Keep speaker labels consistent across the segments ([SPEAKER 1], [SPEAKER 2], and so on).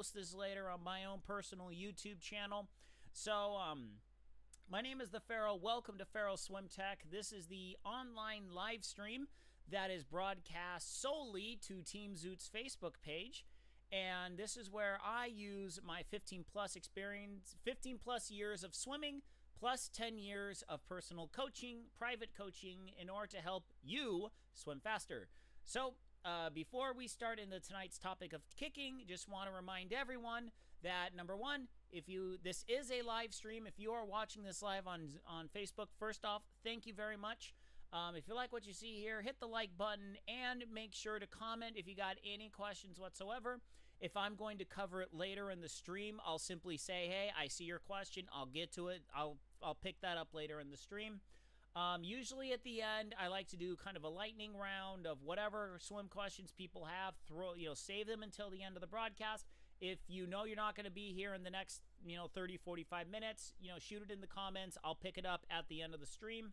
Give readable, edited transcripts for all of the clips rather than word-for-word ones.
[SPEAKER 1] post this later on my own personal YouTube channel. So, my name is the Ferrell. Welcome to Ferrell Swim Tech. This is the online live stream that is broadcast solely to Team Zoot's Facebook page. And this is where I use my 15 plus experience, 15 plus years of swimming, plus 10 years of personal coaching, private coaching, in order to help you swim faster. So, before we start into tonight's topic of kicking, just want to remind everyone that number one, this is a live stream. If you are watching this live on Facebook, first off, thank you very much. If you like what you see here, hit the like button and make sure to comment if you got any questions whatsoever. If I'm going to cover it later in the stream, I'll simply say, hey, I see your question. I'll get to it. I'll pick that up later in the stream. Usually at the end, I like to do kind of a lightning round of whatever swim questions people have. Save them until the end of the broadcast. If you know you're not going to be here in the next, 30, 45 minutes, shoot it in the comments. I'll pick it up at the end of the stream.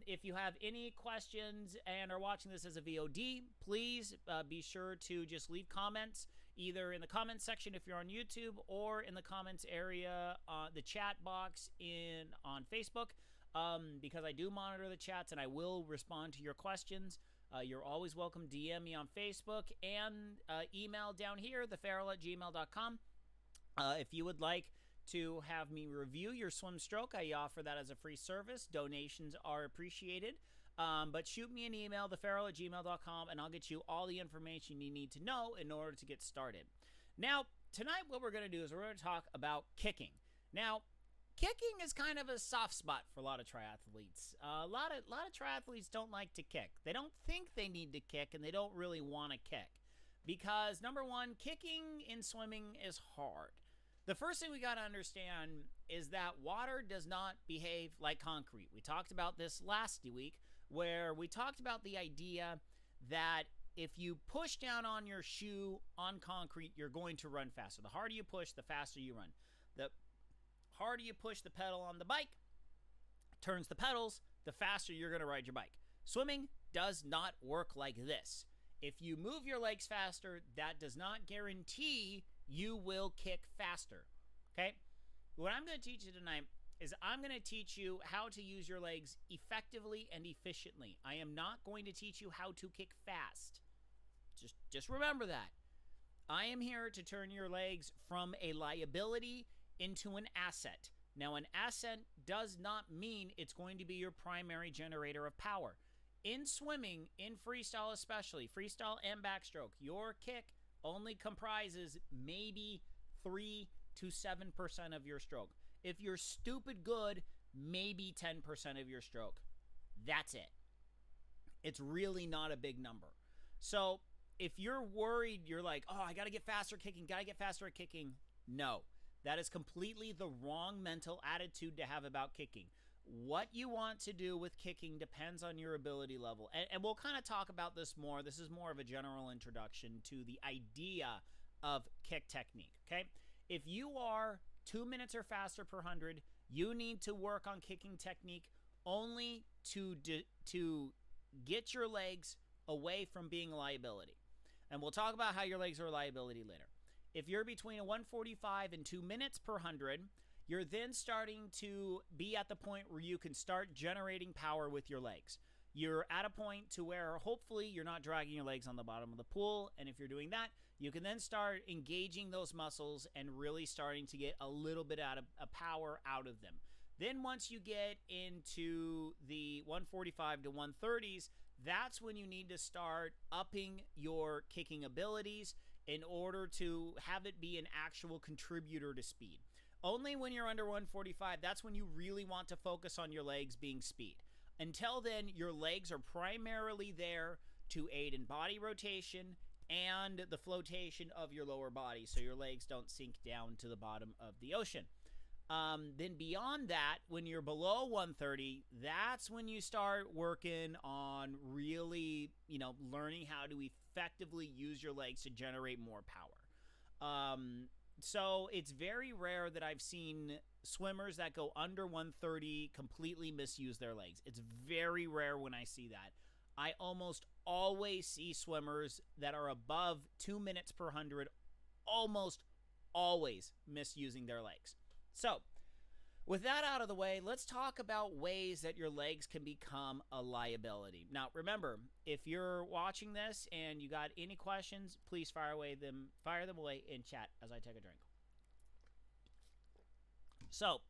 [SPEAKER 1] If you have any questions and are watching this as a VOD, please be sure to just leave comments either in the comments section if you're on YouTube or in the comments area, the chat box on Facebook. Because I do monitor the chats and I will respond to your questions. You're always welcome to DM me on Facebook and email down here, theferrell@gmail.com. If you would like to have me review your swim stroke, I offer that as a free service. Donations are appreciated. But shoot me an email, theferrell@gmail.com, and I'll get you all the information you need to know in order to get started. Now, tonight what we're going to do is we're going to talk about kicking. Now, kicking is kind of a soft spot for a lot of triathletes. A lot of triathletes don't like to kick. They don't think they need to kick, and they don't really want to kick. Because, number one, kicking in swimming is hard. The first thing we got to understand is that water does not behave like concrete. We talked about this last week, where we talked about the idea that if you push down on your shoe on concrete, you're going to run faster. The harder you push, the faster you run. The harder you push the pedal on the bike, turns the pedals, the faster you're going to ride your bike. Swimming does not work like this. If you move your legs faster, that does not guarantee you will kick faster. Okay? What I'm going to teach you tonight is I'm going to teach you how to use your legs effectively and efficiently. I am not going to teach you how to kick fast. Just remember that. I am here to turn your legs from a liability into an asset. Now, an asset does not mean it's going to be your primary generator of power. In swimming, in freestyle especially, freestyle and backstroke, your kick only comprises maybe 3 to 7% of your stroke. If you're stupid good, maybe 10% of your stroke. That's it. It's really not a big number. So if you're worried, you're like, oh, I got to get faster at kicking. No. That is completely the wrong mental attitude to have about kicking. What you want to do with kicking depends on your ability level. And we'll kind of talk about this more. This is more of a general introduction to the idea of kick technique, okay? If you are 2 minutes or faster per 100, you need to work on kicking technique only to get your legs away from being a liability. And we'll talk about how your legs are a liability later. If you're between a 145 and 2 minutes per 100, you're then starting to be at the point where you can start generating power with your legs. You're at a point to where hopefully you're not dragging your legs on the bottom of the pool. And if you're doing that, you can then start engaging those muscles and really starting to get a little bit of power out of them. Then once you get into the 145 to 130s, that's when you need to start upping your kicking abilities in order to have it be an actual contributor to speed. Only when you're under 145, that's when you really want to focus on your legs being speed. Until then, your legs are primarily there to aid in body rotation and the flotation of your lower body so your legs don't sink down to the bottom of the ocean. Then beyond that, when you're below 130, that's when you start working on really, learning how to effectively use your legs to generate more power. So it's very rare that I've seen swimmers that go under 130 completely misuse their legs. It's very rare when I see that. I almost always see swimmers that are above 2 minutes per 100 almost always misusing their legs. So, with that out of the way, let's talk about ways that your legs can become a liability. Now, remember, if you're watching this and you got any questions, please fire them away in chat as I take a drink. So,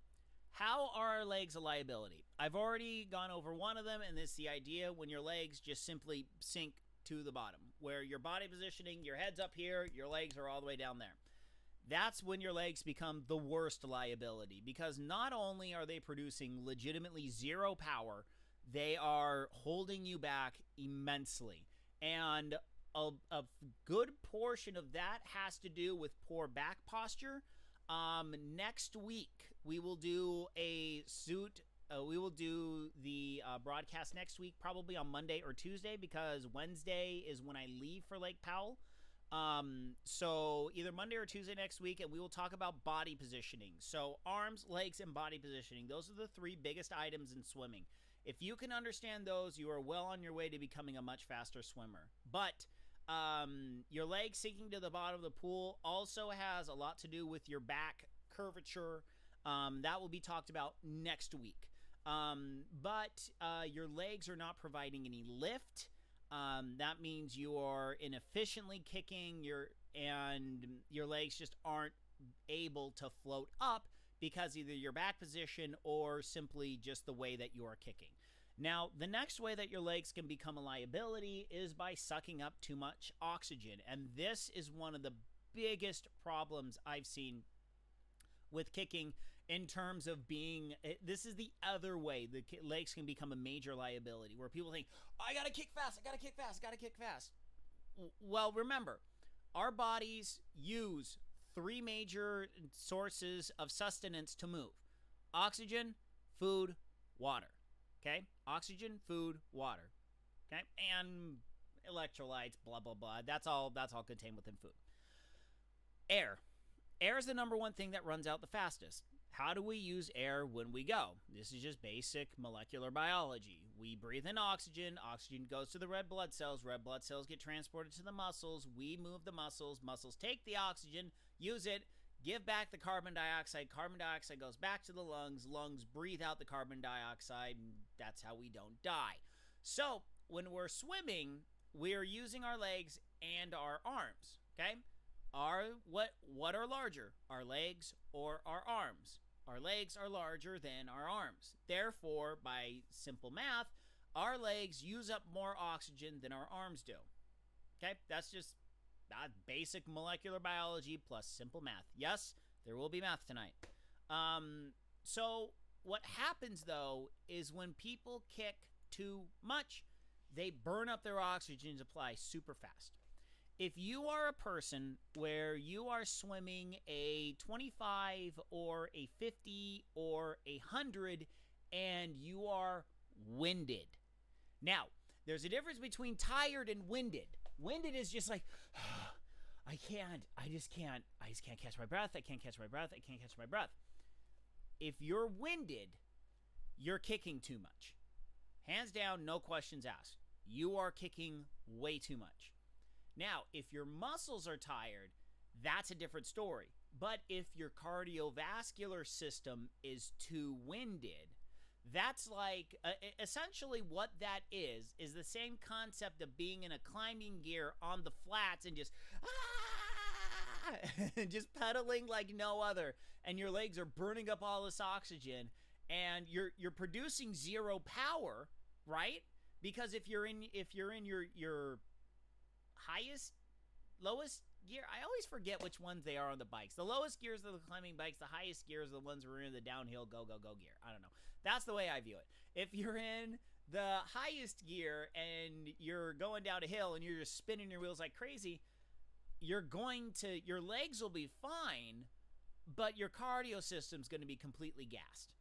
[SPEAKER 1] how are our legs a liability? I've already gone over one of them, and this is the idea when your legs just simply sink to the bottom, where your body positioning, your head's up here, your legs are all the way down there. That's when your legs become the worst liability, because not only are they producing legitimately zero power, they are holding you back immensely. And a good portion of that has to do with poor back posture. Next week, we will do the broadcast next week, probably on Monday or Tuesday, because Wednesday is when I leave for Lake Powell. So either Monday or Tuesday next week, and we will talk about body positioning. So arms, legs, and body positioning. Those are the three biggest items in swimming. If you can understand those, you are well on your way to becoming a much faster swimmer. But your legs sinking to the bottom of the pool also has a lot to do with your back curvature. That will be talked about next week. But your legs are not providing any lift. That means you are inefficiently kicking and your legs just aren't able to float up because either your back position or simply just the way that you are kicking. Now, the next way that your legs can become a liability is by sucking up too much oxygen. And this is one of the biggest problems I've seen with kicking in terms of being, this is the other way the legs can become a major liability, where people think, oh, I gotta kick fast, I gotta kick fast, I gotta kick fast. Well, remember, our bodies use three major sources of sustenance to move: oxygen, food, water. Okay? Oxygen, food, water. Okay? And electrolytes, blah, blah, blah. That's all contained within food. Air. Air is the number one thing that runs out the fastest. How do we use air when we go? This is just basic molecular biology. We breathe in oxygen. Oxygen goes to the red blood cells. Red blood cells get transported to the muscles. We move the muscles. Muscles take the oxygen, use it, give back the carbon dioxide. Carbon dioxide goes back to the lungs. Lungs breathe out the carbon dioxide, and that's how we don't die. So when we're swimming, we're using our legs and our arms, okay? What are larger, our legs or our arms? Our legs are larger than our arms. Therefore, by simple math, our legs use up more oxygen than our arms do. Okay? That's just basic molecular biology plus simple math. Yes, there will be math tonight. So what happens, though, is when people kick too much, they burn up their oxygen supply super fast. If you are a person where you are swimming a 25 or a 50 or a 100 and you are winded. Now, there's a difference between tired and winded. Winded is just like, I just can't catch my breath. I can't catch my breath. If you're winded, you're kicking too much. Hands down, no questions asked. You are kicking way too much. Now, if your muscles are tired, that's a different story. But if your cardiovascular system is too winded, that's like, essentially what that is the same concept of being in a climbing gear on the flats and just, just pedaling like no other. And your legs are burning up all this oxygen and you're producing zero power, right? Because if you're in your lowest gear, I always forget which ones they are on the bikes. The lowest gears are the climbing bikes. The highest gears are the ones who are in the downhill go gear. I don't know. That's the way I view it. If you're in the highest gear and you're going down a hill and you're just spinning your wheels like crazy, your legs will be fine, but your cardio system's going to be completely gassed.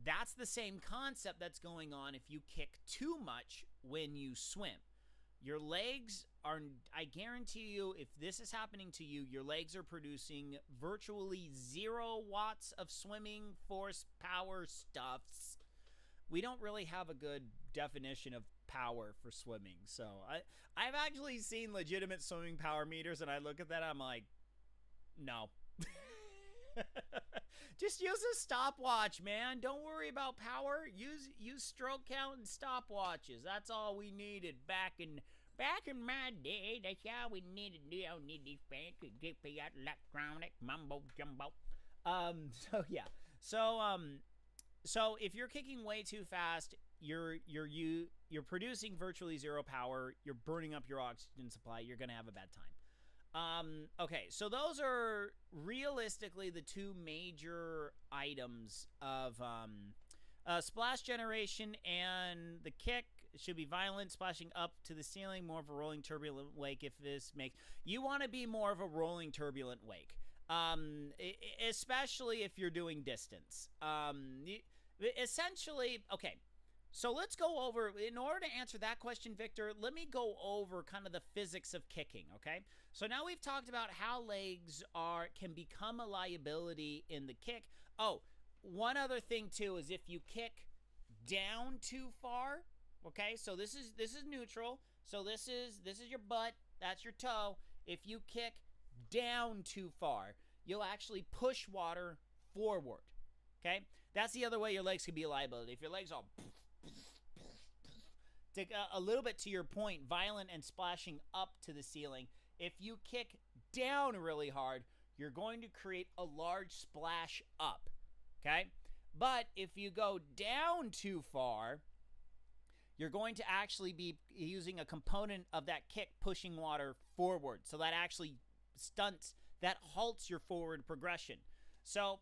[SPEAKER 1] That's the same concept that's going on if you kick too much when you swim. Your legs are, I guarantee you, if this is happening to you, your legs are producing virtually 0 watts of swimming force power stuffs. We don't really have a good definition of power for swimming. So I've actually seen legitimate swimming power meters, and I look at that, I'm like, No. Just use a stopwatch, man. Don't worry about power. Use stroke count and stopwatches. That's all we needed back in my day. That's all we needed. We don't need these fancy electronic mumbo jumbo. So yeah. So if you're kicking way too fast, you're producing virtually zero power. You're burning up your oxygen supply. You're gonna have a bad time. Okay, so those are realistically the two major items of splash generation and the kick. Should be violent, splashing up to the ceiling, more of a rolling turbulent wake. If this makes you want to be more of a rolling turbulent wake, especially if you're doing distance. Essentially, okay. So let's go over, in order to answer that question, Victor, let me go over kind of the physics of kicking, okay? So now we've talked about how legs can become a liability in the kick. Oh, one other thing too is if you kick down too far, okay? So this is neutral. So this is your butt, that's your toe. If you kick down too far, you'll actually push water forward, okay? That's the other way your legs can be a liability. If your legs all a little bit to your point, violent and splashing up to the ceiling. If you kick down really hard, you're going to create a large splash up, okay? But if you go down too far, you're going to actually be using a component of that kick pushing water forward. So that actually halts your forward progression. So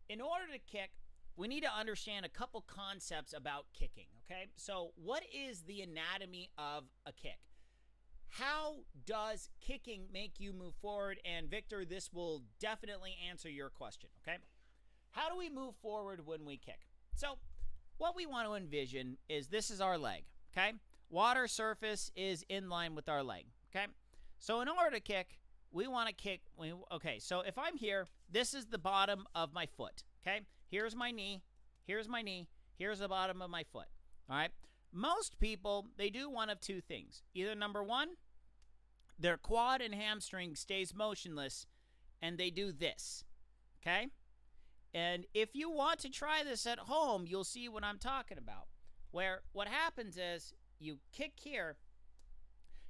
[SPEAKER 1] in order to kick, we need to understand a couple concepts about kicking, okay? So what is the anatomy of a kick? How does kicking make you move forward? And Victor, this will definitely answer your question, okay? How do we move forward when we kick? So what we want to envision is this is our leg, okay? Water surface is in line with our leg, okay? So in order to kick, we want to kick, okay, so if I'm here, this is the bottom of my foot, okay? Here's my knee, here's my knee, here's the bottom of my foot, all right? Most people, they do one of two things. Either number one, their quad and hamstring stays motionless, and they do this, okay? And if you want to try this at home, you'll see what I'm talking about. Where what happens is you kick here,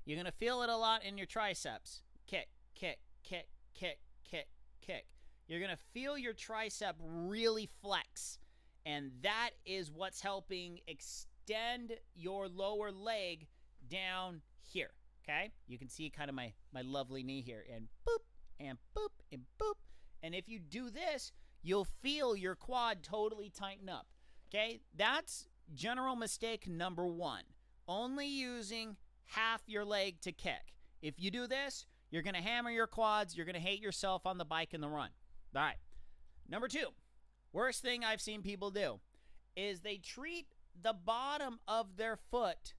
[SPEAKER 1] you're going to feel it a lot in your triceps. Kick, kick, kick, kick, kick, kick. You're going to feel your tricep really flex, and that is what's helping extend your lower leg down here, okay? You can see kind of my lovely knee here, and boop, and boop, and boop. And if you do this, you'll feel your quad totally tighten up, okay? That's general mistake number one, only using half your leg to kick. If you do this, you're going to hammer your quads, you're going to hate yourself on the bike in the run. All right. Number two, worst thing I've seen people do is they treat the bottom of their foot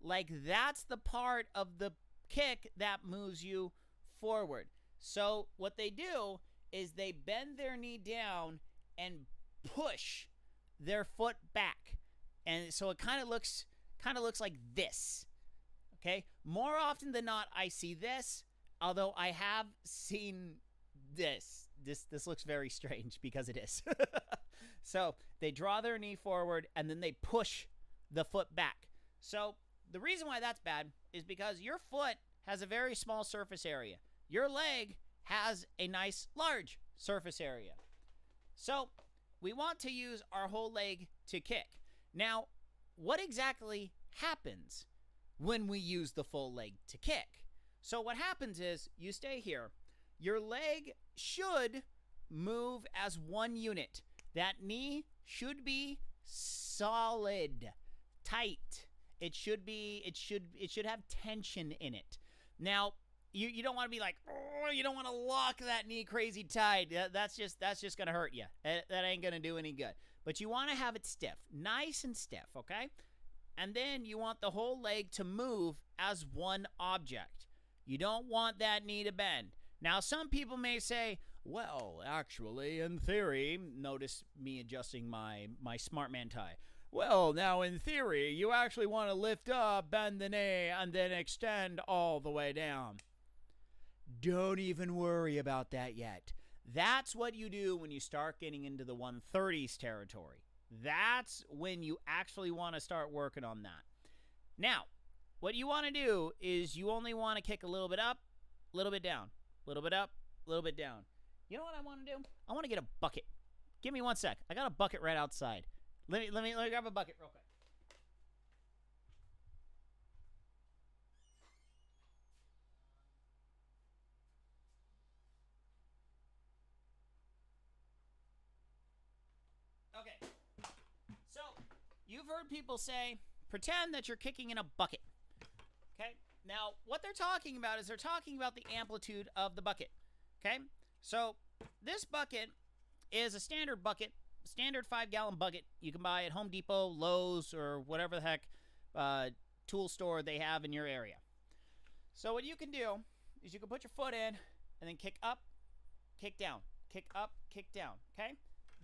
[SPEAKER 1] like that's the part of the kick that moves you forward. So what they do is they bend their knee down and push their foot back. And so it kind of looks like this. Okay? More often than not, I see this, although I have seen this. This looks very strange because it is. So they draw their knee forward and then they push the foot back. So the reason why that's bad is because your foot has a very small surface area. Your leg has a nice large surface area. So we want to use our whole leg to kick. Now, what exactly happens when we use the full leg to kick? So what happens is you stay here. Your leg should move as one unit. That knee should be solid, tight. It should have tension in it. Now, you don't want to be like, oh, you don't want to lock that knee crazy tight. That's just going to hurt you. That ain't going to do any good. But you want to have it stiff, nice and stiff, okay? And then you want the whole leg to move as one object. You don't want that knee to bend. Now, some people may say, well, actually, in theory, notice me adjusting my smart man tie. Well, now, in theory, you actually want to lift up, bend the knee, and then extend all the way down. Don't even worry about that yet. That's what you do when you start getting into the 130s territory. That's when you actually want to start working on that. Now, what you want to do is you only want to kick a little bit up, a little bit down, a little bit up, a little bit down. You know what I want to do? I want to get a bucket. Give me 1 sec. I got a bucket right outside. Let me grab a bucket real quick. Okay. So, you've heard people say, pretend that you're kicking in a bucket. Okay? Now, what they're talking about is they're talking about the amplitude of the bucket. Okay? So, this bucket is a standard bucket, standard 5-gallon bucket you can buy at Home Depot, Lowe's, or whatever the heck tool store they have in your area. So, what you can do is you can put your foot in and then kick up, kick down, kick up, kick down. Okay?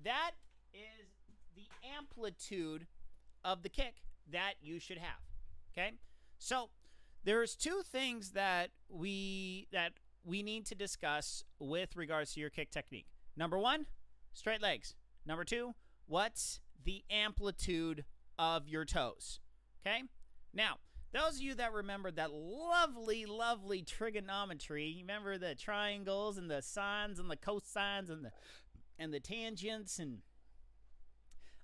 [SPEAKER 1] That is the amplitude of the kick that you should have. Okay? So, there's 2 things that we need to discuss with regards to your kick technique. Number 1, straight legs. Number 2, what's the amplitude of your toes? Okay? Now, those of you that remember that lovely, lovely trigonometry, you remember the triangles and the sines and the cosines and the tangents, and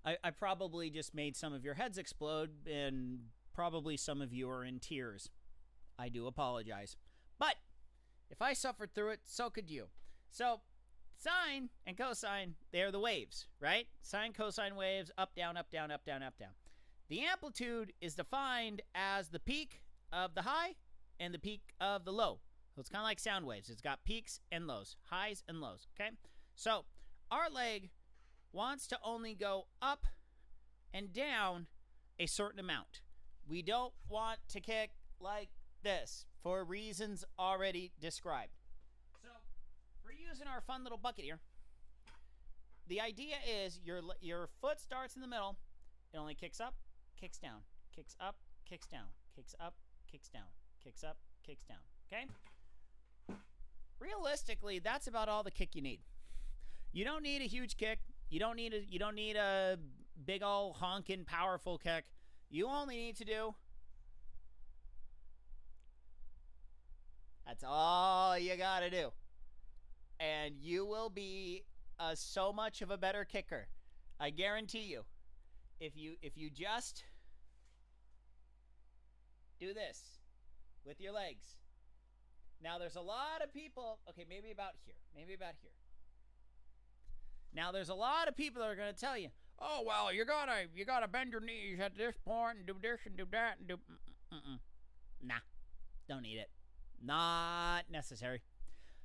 [SPEAKER 1] I probably just made some of your heads explode, and probably some of you are in tears. I do apologize. But if I suffered through it, so could you. So, sine and cosine, they're the waves, right? Sine, cosine waves, up, down, up, down, up, down, up, down. The amplitude is defined as the peak of the high and the peak of the low. So it's kind of like sound waves. It's got peaks and lows, highs and lows, okay? So our leg wants to only go up and down a certain amount. We don't want to kick like this for reasons already described. So we're using our fun little bucket here. The idea is your foot starts in the middle. It only kicks up, kicks down, kicks up, kicks down, kicks up, kicks down, kicks up, kicks down. Okay? Realistically, that's about all the kick you need. You don't need a huge kick. You don't need a big old honking powerful kick. You only need to do, that's all you gotta do, and you will be so much of a better kicker. I guarantee you. If you just do this with your legs. Now there's a lot of people, okay, maybe about here. Now there's a lot of people that are going to tell you, "Oh, well, you got to bend your knees at this point and do this and do that and do Nah. Don't need it. Not necessary."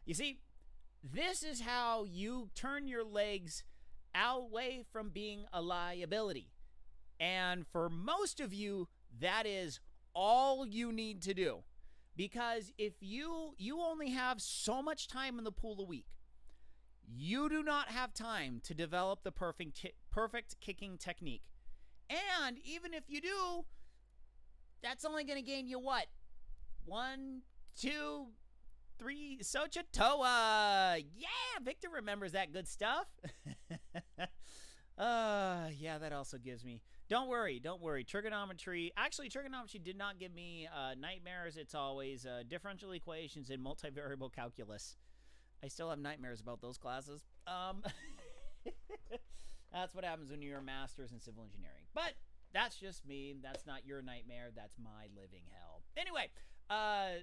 [SPEAKER 1] You see, this is how you turn your legs away from being a liability. And for most of you, that is all you need to do. Because if you only have so much time in the pool a week, you do not have time to develop the perfect kicking technique. And even if you do, that's only going to gain you what? 1, 2, 3, Sochatoa. Yeah, Victor remembers that good stuff. Yeah, that also gives me... Don't worry. Trigonometry did not give me nightmares. It's always differential equations and multivariable calculus. I still have nightmares about those classes. That's what happens when you're a master's in civil engineering. But that's just me. That's not your nightmare. That's my living hell. Anyway,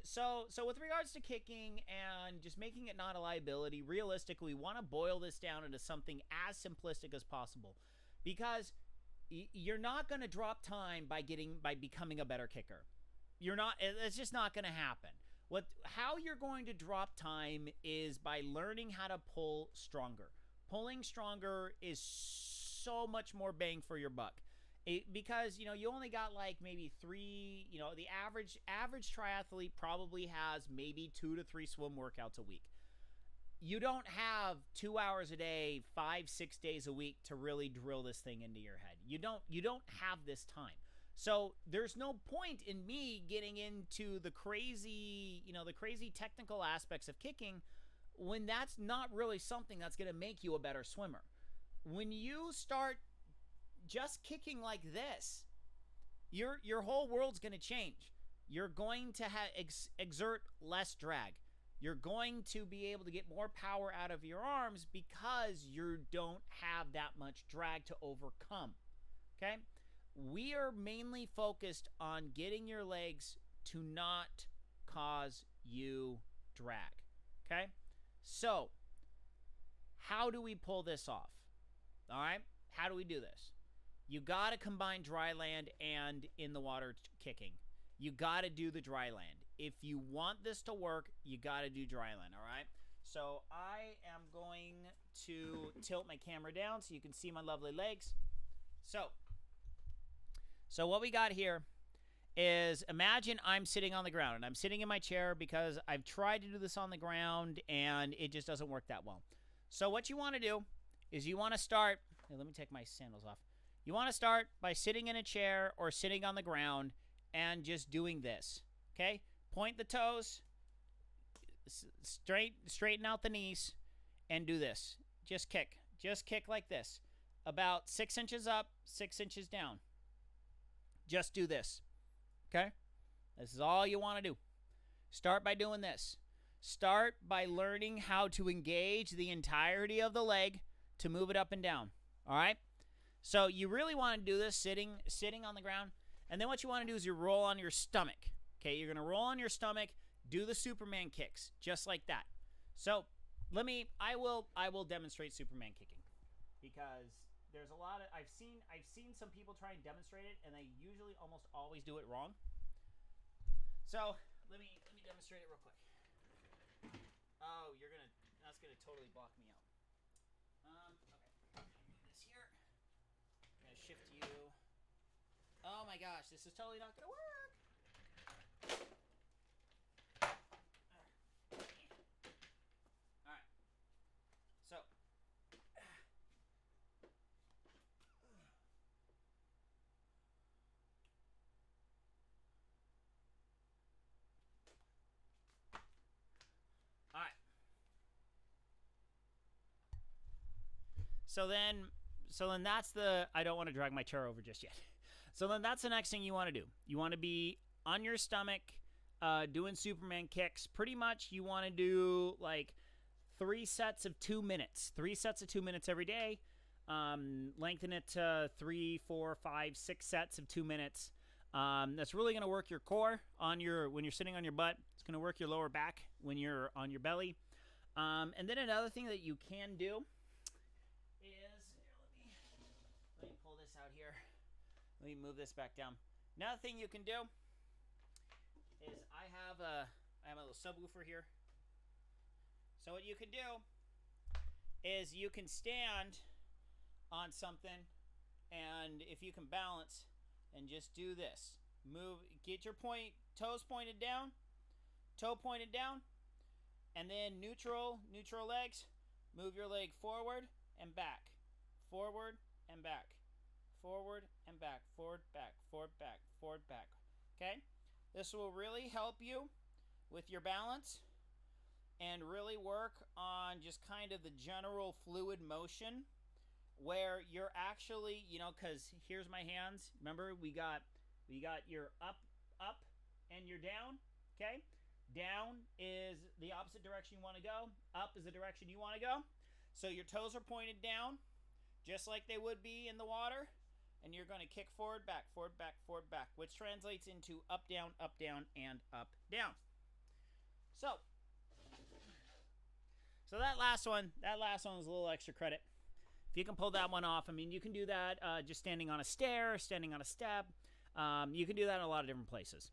[SPEAKER 1] so with regards to kicking and just making it not a liability, realistically, we want to boil this down into something as simplistic as possible, because you're not going to drop time by becoming a better kicker. You're not. It's just not going to happen. How you're going to drop time is by learning how to pull stronger. Pulling stronger is so much more bang for your buck. Because you only got like maybe 3. The average triathlete probably has maybe 2 to 3 swim workouts a week. You don't have 2 hours a day, 5-6 days a week to really drill this thing into your head. You don't have this time. So there's no point in me getting into the crazy, the crazy technical aspects of kicking when that's not really something that's going to make you a better swimmer. When you start just kicking like this, your whole world's going to change. You're going to exert less drag. You're going to be able to get more power out of your arms because you don't have that much drag to overcome. Okay? We are mainly focused on getting your legs to not cause you drag. Okay? So, how do we pull this off? All right? How do we do this? You got to combine dry land and in the water kicking. You got to do the dry land. If you want this to work, you got to do dry land, all right? So I am going to tilt my camera down so you can see my lovely legs. So what we got here is, imagine I'm sitting on the ground, and I'm sitting in my chair because I've tried to do this on the ground and it just doesn't work that well. So what you want to do is you want to start, let me take my sandals off. You want to start by sitting in a chair or sitting on the ground and just doing this, okay? Point the toes, straighten out the knees, and do this. Just kick like this. About 6 inches up, 6 inches down. Just do this, okay? This is all you want to do. Start by doing this. Start by learning how to engage the entirety of the leg to move it up and down, all right? So you really want to do this sitting on the ground. And then what you want to do is you roll on your stomach. Okay, you're going to roll on your stomach, do the Superman kicks, just like that. So I will demonstrate Superman kicking because there's a lot of, I've seen some people try and demonstrate it, and they usually almost always do it wrong. So let me demonstrate it real quick. Oh, that's gonna totally block me out. Okay, move this here. I'm gonna shift you. Oh my gosh, this is totally not gonna work. All right. So. All right. So then that's the, I don't want to drag my chair over just yet. So then that's the next thing you want to do. You want to be on your stomach, doing Superman kicks. Pretty much you want to do like 3 sets of 2 minutes. 3 sets of 2 minutes every day. Lengthen it to 3, 4, 5, 6 sets of 2 minutes. That's really going to work your core when you're sitting on your butt. It's going to work your lower back when you're on your belly. And then another thing that you can do is, let me pull this out here. Let me move this back down. Another thing you can do is I have a little subwoofer here. So what you can do is you can stand on something, and if you can balance, and just do this. Move, get your toes pointed down, toe pointed down, and then neutral legs. Move your leg forward and back, forward and back, forward and back, forward, back, forward, back, forward, back. Okay? This will really help you with your balance and really work on just kind of the general fluid motion where you're actually, because here's my hands. Remember, we got your up, and your down, okay? Down is the opposite direction you want to go. Up is the direction you want to go. So your toes are pointed down, just like they would be in the water. And you're going to kick forward, back, forward, back, forward, back, which translates into up, down, and up, down. So that last one was a little extra credit. If you can pull that one off, I mean, you can do that just standing on a stair, standing on a step. You can do that in a lot of different places.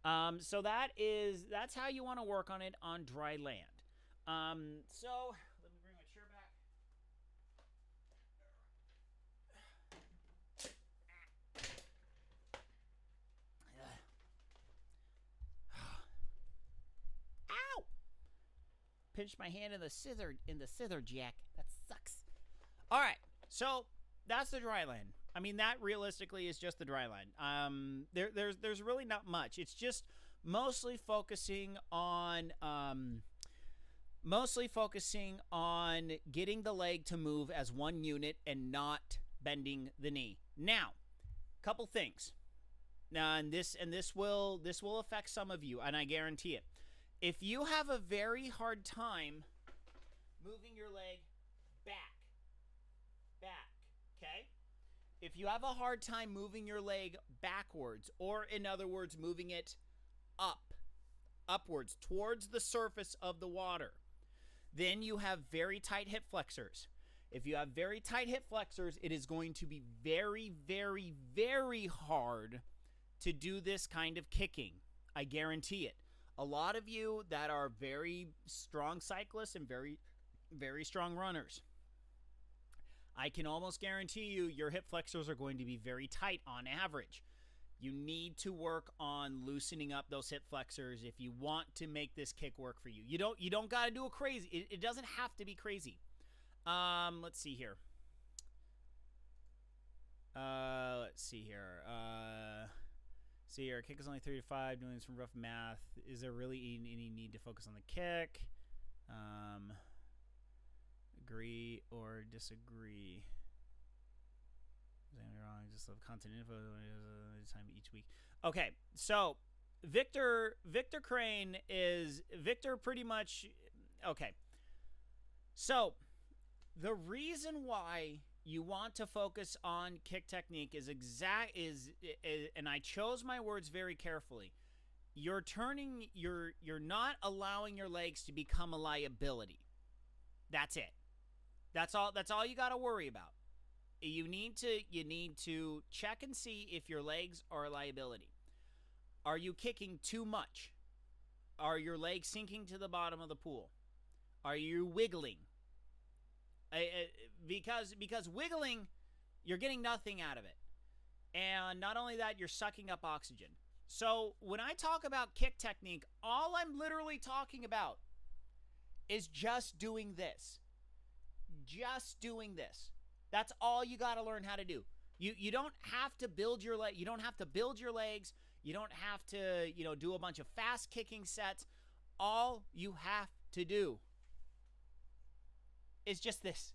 [SPEAKER 1] So that's how you want to work on it on dry land. So let me bring my chair back. Ow! Pinched my hand in the scissor jack. That sucks. All right, so that's the dry land. I mean, that realistically is just the dry line. There's really not much. It's just mostly focusing on getting the leg to move as one unit and not bending the knee. Now, couple things. Now, and this will affect some of you, and I guarantee it. If you have a very hard time moving your leg back, okay? If you have a hard time moving your leg backwards, or in other words, moving it upwards towards the surface of the water, then you have very tight hip flexors. If you have very tight hip flexors, it is going to be very, very, very hard to do this kind of kicking. I guarantee it. A lot of you that are very strong cyclists and very, very strong runners, I can almost guarantee you your hip flexors are going to be very tight on average. You need to work on loosening up those hip flexors if you want to make this kick work for you. You don't got to do it crazy. It doesn't have to be crazy. Let's see here. Kick is only 3 to 5. Doing this from rough math. Is there really any need to focus on the kick? Agree or disagree? Wrong. Just love content info time each week. Okay, so Victor Crane is Victor pretty much okay. So the reason why you want to focus on kick technique is and I chose my words very carefully. You're not allowing your legs to become a liability. That's it. That's all you got to worry about. You need to check and see if your legs are a liability. Are you kicking too much? Are your legs sinking to the bottom of the pool? Are you wiggling? Because wiggling, you're getting nothing out of it. And not only that, you're sucking up oxygen. So when I talk about kick technique, all I'm literally talking about is just doing this. Just doing this. That's all you got to learn how to do. You don't have to build your leg. You don't have to build your legs. You don't have to, do a bunch of fast kicking sets. All you have to do is just this.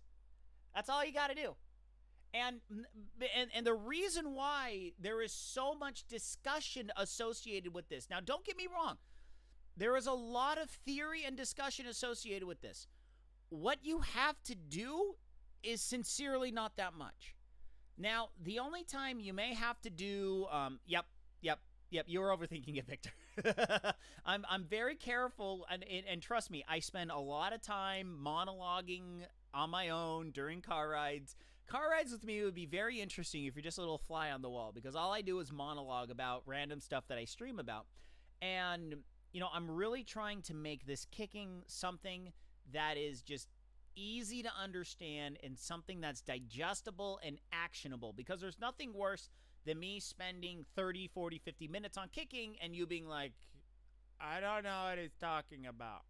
[SPEAKER 1] That's all you got to do. And the reason why there is so much discussion associated with this. Now, don't get me wrong. There is a lot of theory and discussion associated with this. What you have to do is sincerely not that much. Now, the only time you may have to do, yep, you're overthinking it, Victor. I'm very careful, and trust me, I spend a lot of time monologuing on my own during car rides. Car rides with me would be very interesting if you're just a little fly on the wall, because all I do is monologue about random stuff that I stream about. And, I'm really trying to make this kicking something that is just easy to understand and something that's digestible and actionable, because there's nothing worse than me spending 30, 40, 50 minutes on kicking and you being like, I don't know what he's talking about.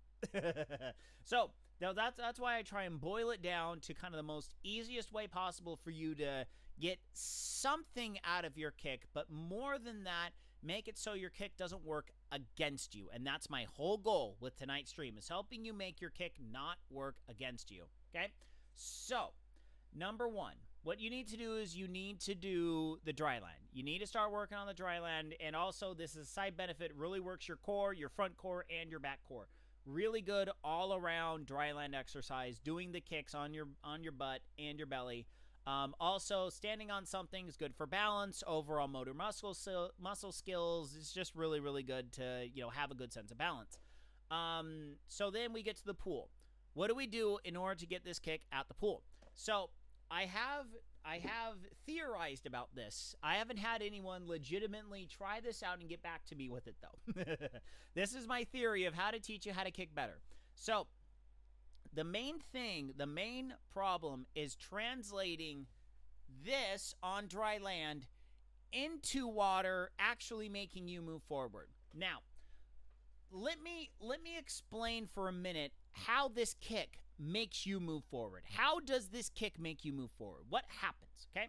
[SPEAKER 1] So now that's why I try and boil it down to kind of the most easiest way possible for you to get something out of your kick, but more than that, make it so your kick doesn't work against you. And that's my whole goal with tonight's stream, is helping you make your kick not work against you. Okay? So, number one, what you need to do is you need to do the dry land. You need to start working on the dry land. And also, this is a side benefit. It really works your core, your front core, and your back core. Really good all around dry land exercise, doing the kicks on your butt and your belly. Also, standing on something is good for balance, overall motor muscle skills. It's just really, really good to, have a good sense of balance. So then we get to the pool. What do we do in order to get this kick at the pool? So I have theorized about this. I haven't had anyone legitimately try this out and get back to me with it, though. This is my theory of how to teach you how to kick better. So the main problem is translating this on dry land into water, actually making you move forward. Now, let me explain for a minute how this kick makes you move forward. How does this kick make you move forward? What happens, okay?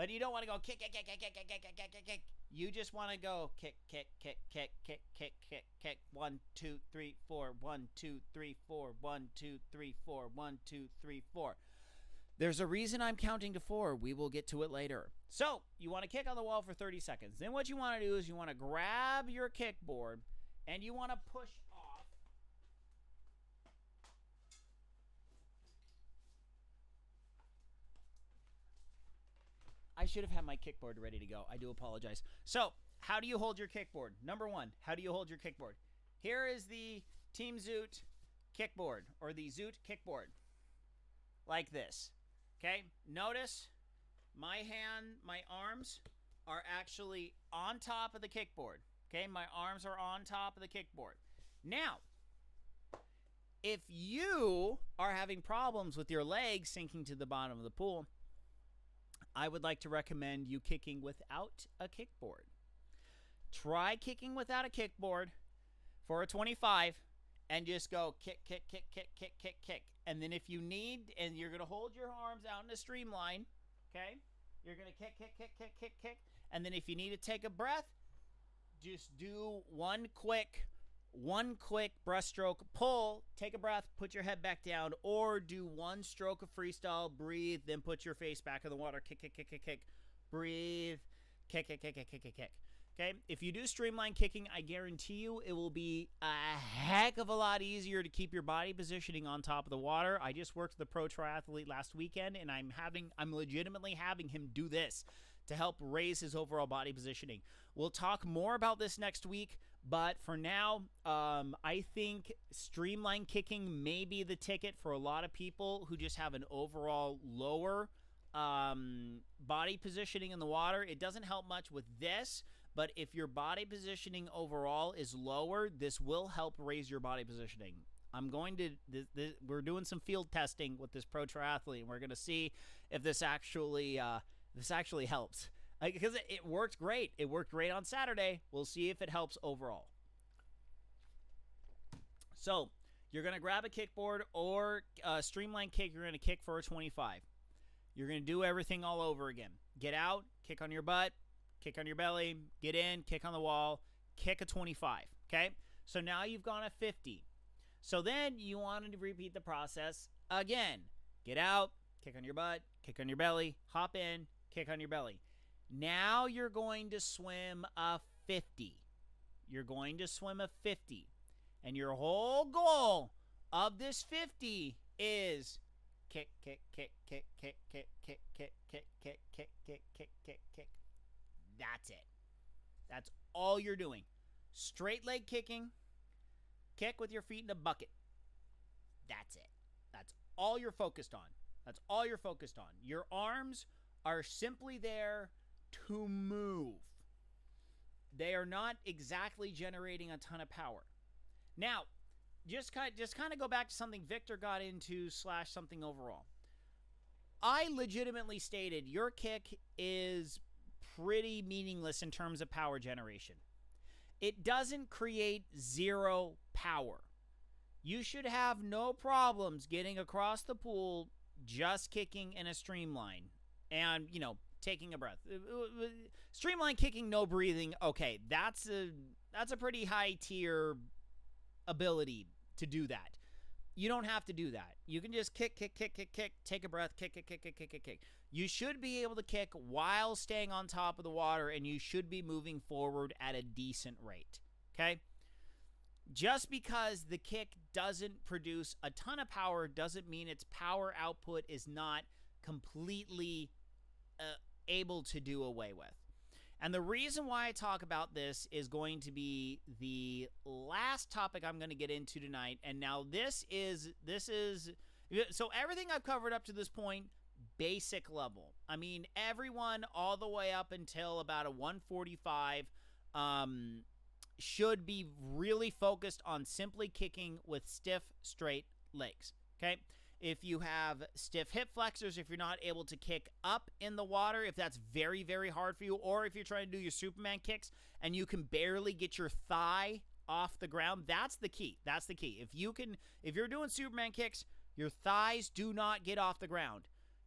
[SPEAKER 1] But you don't want to go kick, kick, kick, kick, kick, kick, kick, kick, kick, kick. You just want to go kick, kick, kick, kick, kick, kick, kick, kick. 1, 2, 3, 4. 1, 2, 3, 4. 1, 2, 3, 4. 1, 2, 3, 4. There's a reason I'm counting to 4. We will get to it later. So you want to kick on the wall for 30 seconds. Then what you want to do is you want to grab your kickboard and you want to push off. I should have had my kickboard ready to go. I do apologize. So how do you hold your kickboard? Number one, how do you hold your kickboard? Here is the Team Zoot kickboard, or the Zoot kickboard. Like this. Okay? Notice my arms are actually on top of the kickboard. Okay? My arms are on top of the kickboard. Now, if you are having problems with your legs sinking to the bottom of the pool, I would like to recommend you kicking without a kickboard. Try kicking without a kickboard for a 25 and just go kick, kick, kick, kick, kick, kick, kick. And then if you need, and you're going to hold your arms out in a streamline, okay? You're going to kick, kick, kick, kick, kick, kick. And then if you need to take a breath, just do one quick breaststroke, pull, take a breath, put your head back down, or do one stroke of freestyle, breathe, then put your face back in the water, kick, kick, kick, kick, kick, breathe, kick, kick, kick, kick, kick, kick, kick. Okay, if you do streamline kicking, I guarantee you it will be a heck of a lot easier to keep your body positioning on top of the water. I just worked with a pro triathlete last weekend, and I'm legitimately having him do this to help raise his overall body positioning. We'll talk more about this next week, but for now, I think streamline kicking may be the ticket for a lot of people who just have an overall lower body positioning in the water. It doesn't help much with this, but if your body positioning overall is lower, this will help raise your body positioning. We're doing some field testing with this pro triathlete, and we're going to see if this actually helps. Because it worked great. It worked great on Saturday. We'll see if it helps overall. So you're going to grab a kickboard or a streamline kick. You're going to kick for a 25. You're going to do everything all over again. Get out, kick on your butt, kick on your belly, get in, kick on the wall, kick a 25, okay? So now you've gone a 50. So then you want to repeat the process again. Get out, kick on your butt, kick on your belly, hop in, kick on your belly. Now you're going to swim a 50. You're going to swim a 50. And your whole goal of this 50 is kick, kick, kick, kick, kick, kick, kick, kick, kick, kick, kick, kick, kick, kick, kick. That's it. That's all you're doing. Straight leg kicking, kick with your feet in a bucket. That's it. That's all you're focused on. That's all you're focused on. Your arms are simply there to move. They are not exactly generating a ton of power. Now, just kind of go back to something Victor got into / something overall. I legitimately stated your kick is pretty meaningless in terms of power generation. It doesn't create zero power. You should have no problems getting across the pool just kicking in a streamline and, taking a breath. Streamline kicking, no breathing. Okay, that's a pretty high tier ability to do that. You don't have to do that. You can just kick, kick, kick, kick, kick, take a breath, kick, kick, kick, kick, kick, kick, kick. You should be able to kick while staying on top of the water, and you should be moving forward at a decent rate, okay? Just because the kick doesn't produce a ton of power doesn't mean its power output is not completely able to do away with. And the reason why I talk about this is going to be the last topic I'm going to get into tonight. And now this is so everything I've covered up to this point, basic level. I mean, everyone all the way up until about a 145 should be really focused on simply kicking with stiff, straight legs, okay? If you have stiff hip flexors, if you're not able to kick up in the water, if that's very, very hard for you, or if you're trying to do your Superman kicks and you can barely get your thigh off the ground, that's the key. That's the key. If you're doing Superman kicks, your thighs do not get off the ground.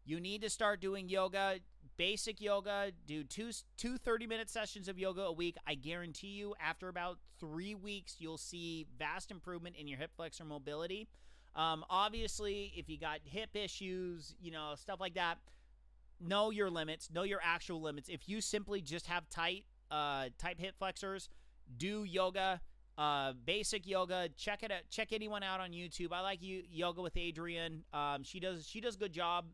[SPEAKER 1] You need to start doing yoga, basic yoga, do two 30-minute sessions of yoga a week. I guarantee you after about 3 weeks, you'll see vast improvement in your hip flexor mobility. Obviously, if you got hip issues, stuff like that, know your limits, know your actual limits. If you simply just have tight hip flexors, do yoga, basic yoga. Check it out. Check anyone out on YouTube. I like yoga with Adrienne. She does a good job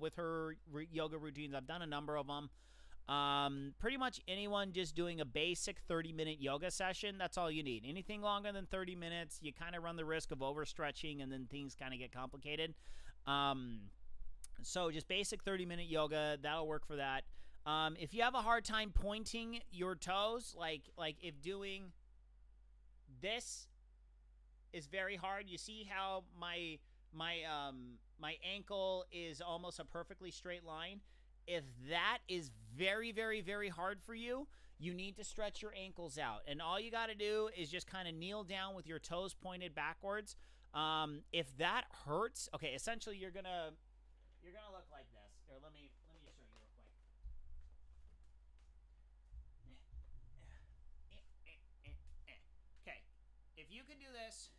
[SPEAKER 1] with her yoga routines. I've done a number of them. Pretty much anyone just doing a basic 30-minute yoga session, that's all you need. Anything longer than 30 minutes, you kind of run the risk of overstretching and then things kind of get complicated. So just basic 30-minute yoga, that'll work for that. If you have a hard time pointing your toes, like if doing this is very hard, you see how my ankle is almost a perfectly straight line. If that is very, very, very hard for you, you need to stretch your ankles out. And all you got to do is just kind of kneel down with your toes pointed backwards. If that hurts, okay, essentially you're gonna look like this. Here, let me just show you real quick. Okay, if you can do this,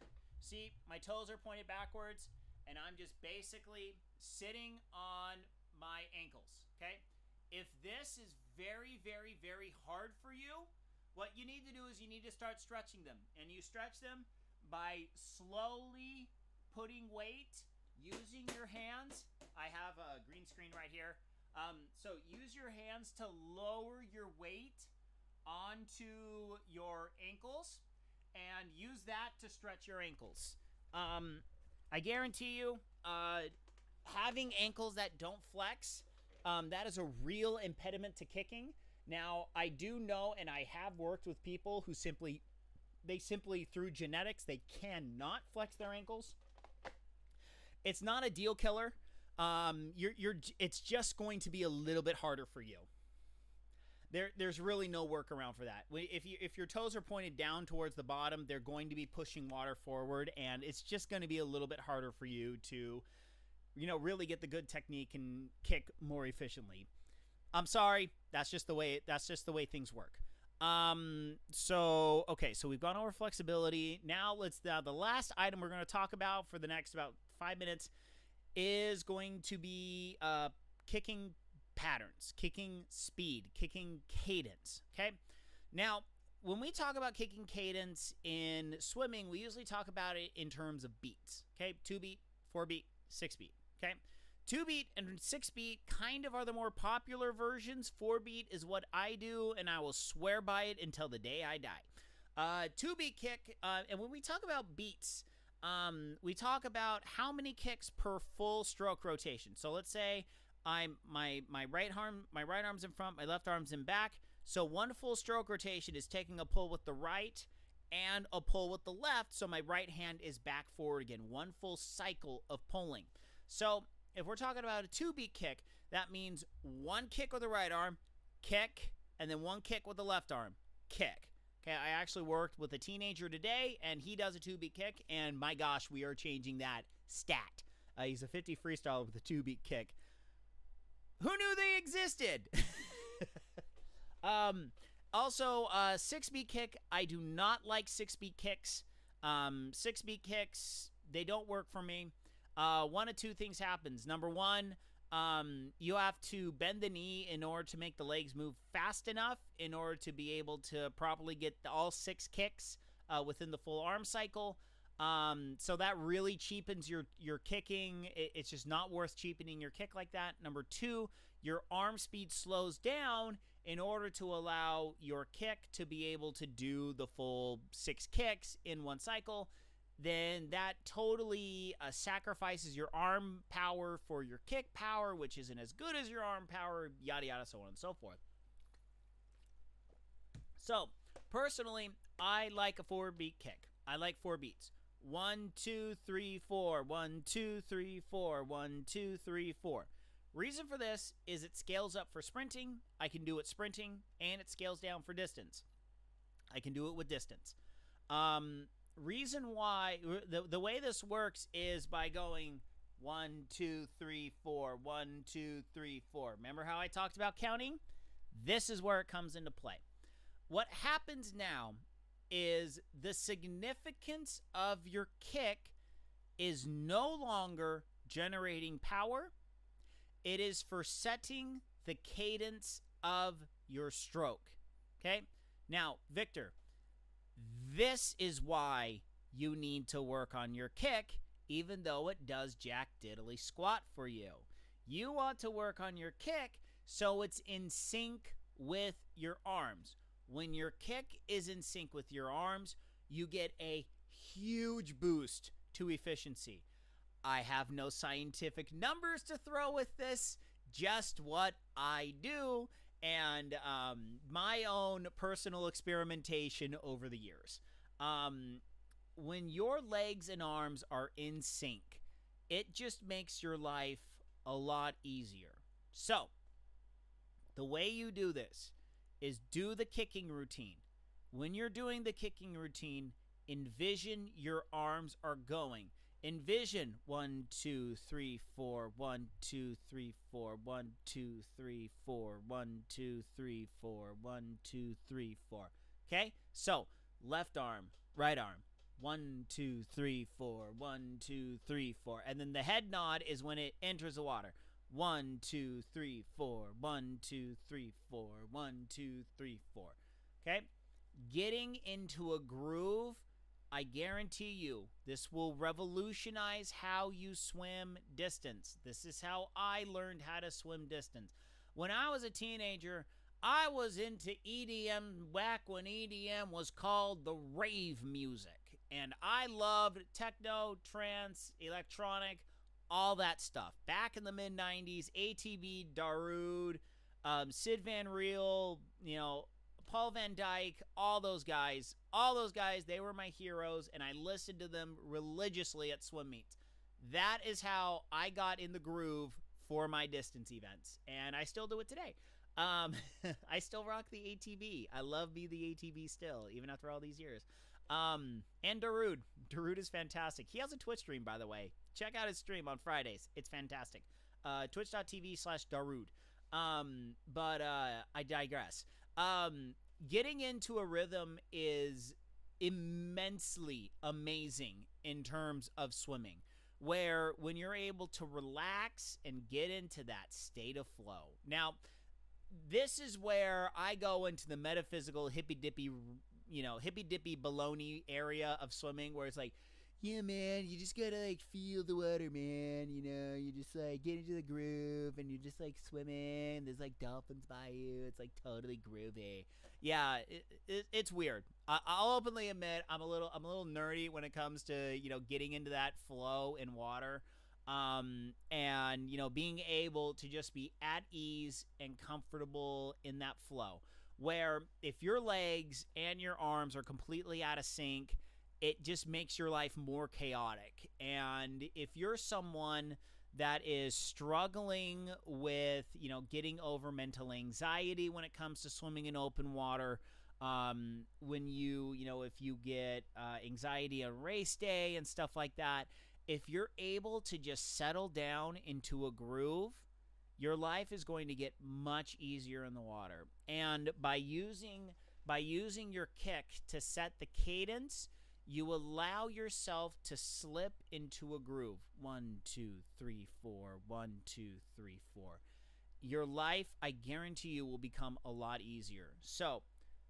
[SPEAKER 1] see, my toes are pointed backwards, and I'm just basically sitting on my ankles, okay? If this is very, very, very hard for you, what you need to do is you need to start stretching them. And you stretch them by slowly putting weight, using your hands. I have a green screen right here. So use your hands to lower your weight onto your ankles and use that to stretch your ankles. I guarantee you, having ankles that don't flex, that is a real impediment to kicking. Now, I do know, and I have worked with people who simply through genetics, they cannot flex their ankles. It's not a deal killer. It's just going to be a little bit harder for you. There's really no workaround for that. If your toes are pointed down towards the bottom, they're going to be pushing water forward, and it's just going to be a little bit harder for you to really get the good technique and kick more efficiently. I'm sorry, that's just the way things work. So we've gone over flexibility. Now the last item we're going to talk about for the next about 5 minutes is going to be kicking patterns, kicking speed, kicking cadence. Okay, now when we talk about kicking cadence in swimming, we usually talk about it in terms of beats. Okay, 2 beat, 4 beat, 6 beat. Okay, 2 beat and 6 beat kind of are the more popular versions. 4 beat is what I do, and I will swear by it until the day I die. 2 beat kick, and when we talk about beats, we talk about how many kicks per full stroke rotation. So let's say my right arm's in front, my left arm's in back. So one full stroke rotation is taking a pull with the right and a pull with the left. So my right hand is back forward again. One full cycle of pulling. So if we're talking about a 2 beat kick, that means 1 kick with the right arm, kick, and then 1 kick with the left arm, kick. Okay, I actually worked with a teenager today, and he does a 2 beat kick, and my gosh, we are changing that stat. He's a 50 freestyler with a 2 beat kick. Who knew they existed? Also, 6 beat kick, I do not like 6 beat kicks. 6 beat kicks, they don't work for me. One of two things happens. Number one, you have to bend the knee in order to make the legs move fast enough in order to be able to properly get all 6 kicks within the full arm cycle. So that really cheapens your kicking. It's just not worth cheapening your kick like that. Number two, your arm speed slows down in order to allow your kick to be able to do the full 6 kicks in one cycle. Then that totally sacrifices your arm power for your kick power, which isn't as good as your arm power, yada, yada, so on and so forth. So, personally, I like a 4 beat kick. I like 4 beats. 1, 2, 3, 4. 1, 2, 3, 4. 1, 2, 3, 4. Reason for this is it scales up for sprinting. I can do it sprinting, and it scales down for distance. I can do it with distance. Reason why, the way this works is by going 1, 2, 3, 4. 1, 2, 3, 4. Remember how I talked about counting? This is where it comes into play. What happens now is the significance of your kick is no longer generating power. It is for setting the cadence of your stroke. Okay? Now, Victor, this is why you need to work on your kick, even though it does jack diddly squat for you. You want to work on your kick so it's in sync with your arms. When your kick is in sync with your arms, you get a huge boost to efficiency. I have no scientific numbers to throw with this, just what I do and my own personal experimentation over the years. When your legs and arms are in sync, it just makes your life a lot easier. So, the way you do this is do the kicking routine. When you're doing the kicking routine, envision your arms are going. Envision 1, 2, 3, 4, 1, 2, 3, 4, 1, 2, 3, 4, 1, 2, 3, 4, 1, 2, 3, 4. Okay? So, left arm, right arm. 1, 2, 3, 4. 1, 2, 3, 4. And then the head nod is when it enters the water. 1, 2, 3, 4. 1, 2, 3, 4. 1, 2, 3, 4. Okay? Getting into a groove, I guarantee you, this will revolutionize how you swim distance. This is how I learned how to swim distance. When I was a teenager, I was into EDM back when EDM was called the rave music. And I loved techno, trance, electronic, all that stuff. Back in the mid-90s, ATB, Darude, Sid Van Reel, Paul Van Dyke, all those guys, they were my heroes, and I listened to them religiously at swim meets. That is how I got in the groove for my distance events, and I still do it today. I still rock the ATB. I love the ATB still, even after all these years. And Darude. Darude is fantastic. He has a Twitch stream, by the way. Check out his stream on Fridays. It's fantastic. Twitch.tv/Darude. But I digress. Getting into a rhythm is immensely amazing in terms of swimming, where when you're able to relax and get into that state of flow. Now, this is where I go into the metaphysical hippy-dippy baloney area of swimming, where it's like, yeah, man, you just gotta, feel the water, man, you just, get into the groove, and you're just, swimming, there's, dolphins by you, it's, totally groovy. Yeah, it's weird. I'll openly admit I'm a little nerdy when it comes to, getting into that flow in water, and, being able to just be at ease and comfortable in that flow, where if your legs and your arms are completely out of sync, it just makes your life more chaotic. And if you're someone that is struggling with, getting over mental anxiety when it comes to swimming in open water, when if you get anxiety on race day and stuff like that, if you're able to just settle down into a groove, your life is going to get much easier in the water. And by using your kick to set the cadence, you allow yourself to slip into a groove. 1, 2, 3, 4. 1, 2, 3, 4. Your life, I guarantee you, will become a lot easier. So,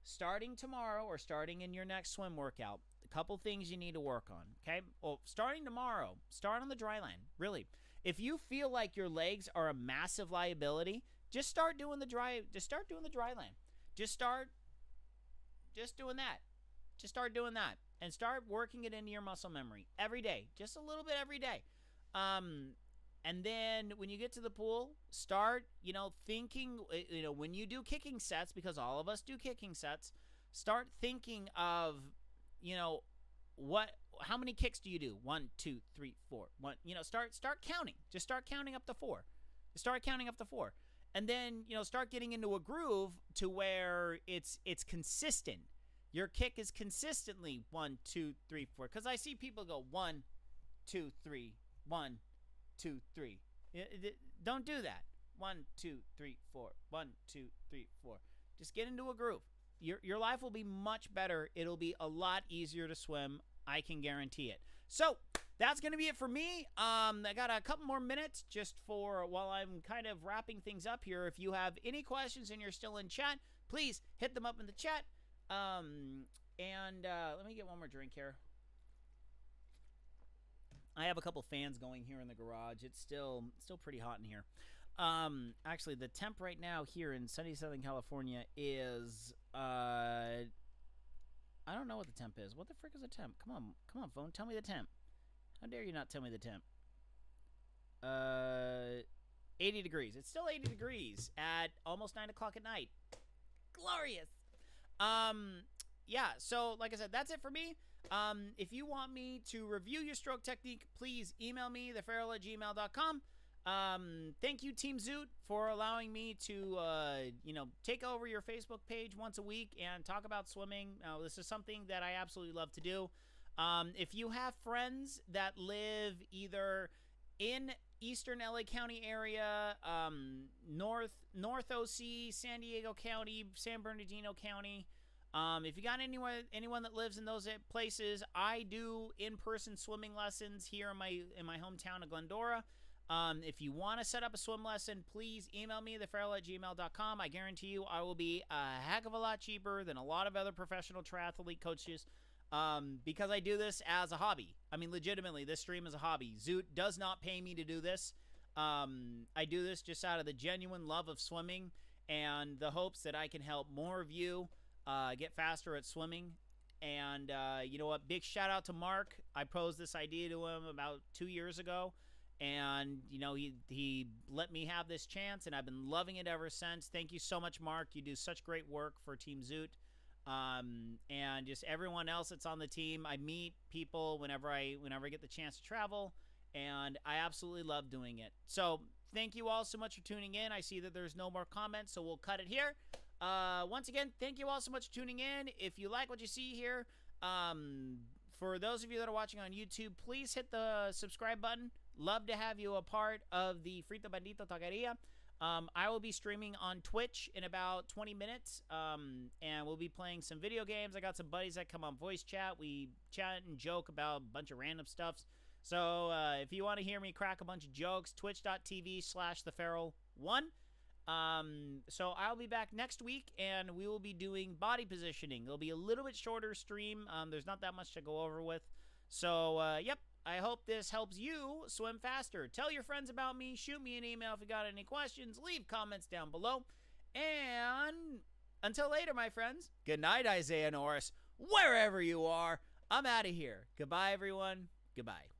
[SPEAKER 1] starting tomorrow or starting in your next swim workout, a couple things you need to work on, okay? Well, starting tomorrow, start on the dry land, really. If you feel like your legs are a massive liability, just start doing the dry land. Just start doing that. Just start doing that. And start working it into your muscle memory every day. Just a little bit every day. And then when you get to the pool, start, thinking, when you do kicking sets, because all of us do kicking sets, start thinking of, how many kicks do you do? 1, 2, 3, 4. Start counting. Just start counting up to 4. And then, start getting into a groove to where it's consistent. Your kick is consistently 1, 2, 3, 4. Because I see people go 1, 2, 3, 1, 2, 3. Don't do that. 1, 2, 3, 4. 1, 2, 3, 4. Just get into a groove. Your life will be much better. It'll be a lot easier to swim. I can guarantee it. So that's going to be it for me. I got a couple more minutes just for while I'm kind of wrapping things up here. If you have any questions and you're still in chat, please hit them up in the chat. Let me get one more drink here. I have a couple fans going here in the garage. It's still pretty hot in here. Actually, the temp right now here in sunny Southern California is I don't know what the temp is. What the frick is a temp? Come on, phone. Tell me the temp. How dare you not tell me the temp? 80 degrees. It's still 80 degrees at almost 9 o'clock at night. Glorious. Yeah, so like I said, that's it for me. If you want me to review your stroke technique, please email me, theferrell@gmail.com. Thank you, Team Zoot, for allowing me to, take over your Facebook page once a week and talk about swimming. This is something that I absolutely love to do. If you have friends that live either in Eastern LA County area, North OC, San Diego County, San Bernardino County, if you got anyone that lives in those places, I do in-person swimming lessons here in my hometown of Glendora. If you want to set up a swim lesson, please email me, theferrell@gmail.com. I guarantee you I will be a heck of a lot cheaper than a lot of other professional triathlete coaches because I do this as a hobby. I mean, legitimately, this stream is a hobby. Zoot does not pay me to do this. I do this just out of the genuine love of swimming and the hopes that I can help more of you get faster at swimming. And you know what? Big shout out to Mark. I posed this idea to him about 2 years ago. And, he let me have this chance, and I've been loving it ever since. Thank you so much, Mark. You do such great work for Team Zoot. And just everyone else that's on the team. I meet people whenever I get the chance to travel, and I absolutely love doing it. So thank you all so much for tuning in. I see that there's no more comments, so we'll cut it here. Once again, thank you all so much for tuning in. If you like what you see here, for those of you that are watching on YouTube, please hit the subscribe button. Love to have you a part of the Frito Bandito Taqueria. I will be streaming on Twitch in about 20 minutes, and we'll be playing some video games. I got some buddies that come on voice chat. We chat and joke about a bunch of random stuff. So if you want to hear me crack a bunch of jokes, twitch.tv/theferrell1. So I'll be back next week, and we will be doing body positioning. It'll be a little bit shorter stream. There's not that much to go over with. So, yep. I hope this helps you swim faster. Tell your friends about me. Shoot me an email if you got any questions. Leave comments down below. And until later, my friends. Good night, Isaiah Norris. Wherever you are, I'm out of here. Goodbye, everyone. Goodbye.